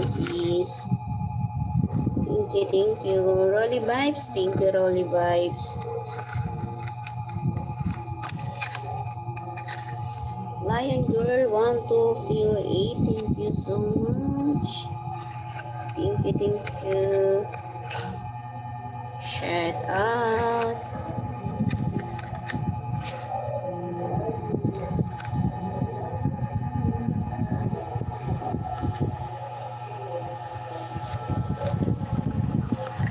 sis. Thank you. Rolly Vibes, thank you, Rolly Vibes. Lion Girl 1208, thank you so much. Thank you. Shout out.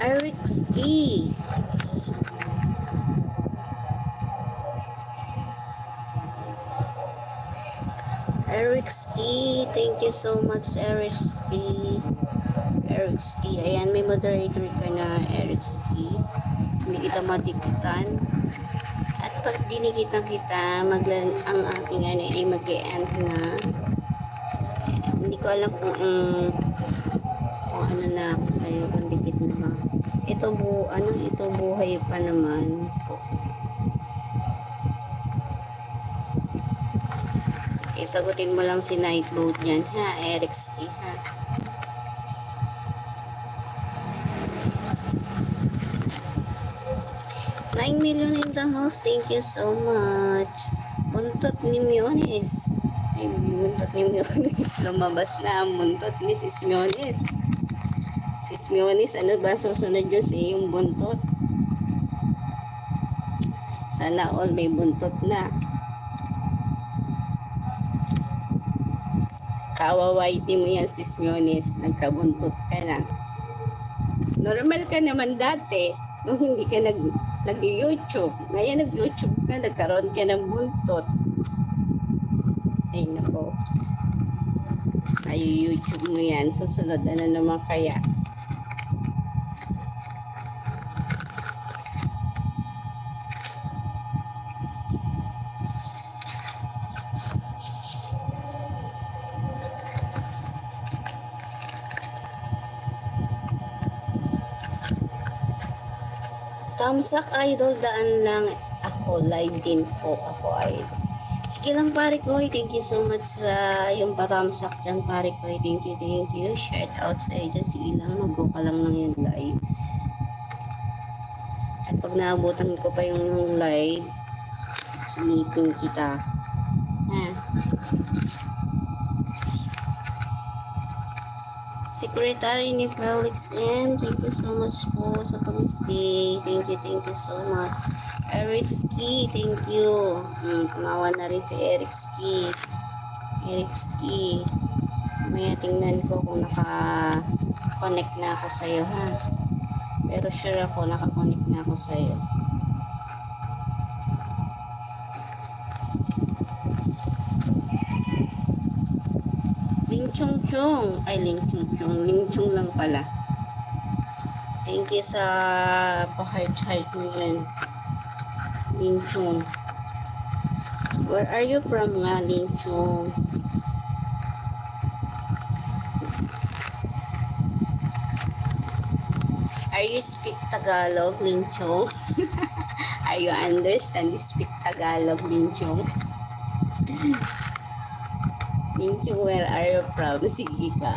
Eric Ski. Eric Ski, thank you so much, Eric Ski. Eric Ski, ayan, may moderator ka na, Eric Ski. Hindi kita matikitan. At pag dinikitan kita, ang aking ano ay mag-e-end na. Hindi ko alam kung ano na ako sa'yo, kung dikit na ba. Ito buhay pa naman po. Sige, sagutin mo lang si Nightboat dyan, ha, Eric Ski, ha. $9 million in the house, thank you so much. Buntot ni Miones. Ay, buntot ni Miones. Lumabas na ang buntot ni Sis Miones. Sis Miones, ano ba susunod dyan sa iyong buntot? Sana all may buntot na. Kawawaiti mo yan, Sis Miones. Nagkabuntot ka na. Normal ka naman dati nung hindi ka nag-YouTube. Ngayon nag-YouTube ka, nagkaroon ka ng buntot. Ay nako. Ay YouTube mo yan. Susunod ano naman kaya? Tamsak Idol, daan lang ako, live din po ako idol. Sige lang pare ko, thank you so much sa yung patamsak dyan pare ko, thank you. Shout out sa iyo dyan, sige lang, mag-go ka lang ng yung live. At pag naabutan ko pa yung live, silipin kita. Ha? Secretary ni Felix and thank you so much po sa pag-stay. Thank you so much. Eric Ski, thank you. Tumawa na rin si Eric Ski. Eric Ski. Maya tingnan ko kung naka-connect na ako sa'yo, ha? Pero sure ako, naka-connect na ako sa'yo. Ling Chung Chung. Ay, Ling Chung Chung. Ling Chung lang pala. Thank you sa pa-heart mo yan. Ling Chung. Where are you from, Ling Chung? Are you speak Tagalog, Ling Chung? Are you understand speak Tagalog, Ling Chung? Thank you, where are you from? Sige ka.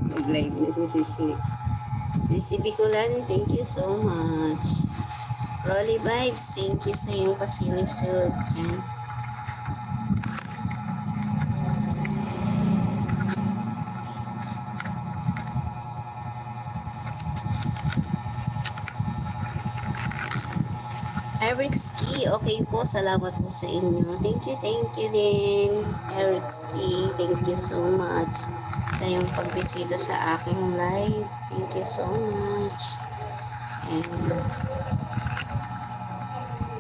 Mag-live na si Sis. Sisi Bicolani, thank you so much. Rolly Vibes, thank you sa iyong pasilip-silip dyan. Eric Ski, okay po, salamat po sa inyo. Thank you din. Eric Ski, thank you so much sa iyong pagbisita sa aking live. Thank you so much. And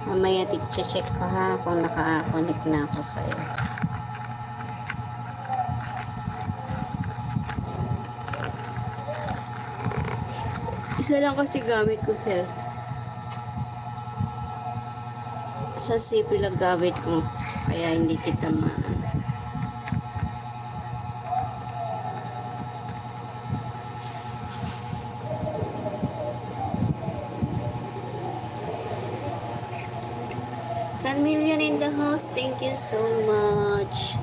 mamaya check ko ha kung naka-connect na ako sa iyo. Isa lang kasi gamit ko, sir. Sa CP lang gamit ko, kaya hindi kita $10 million in the house, thank you so much.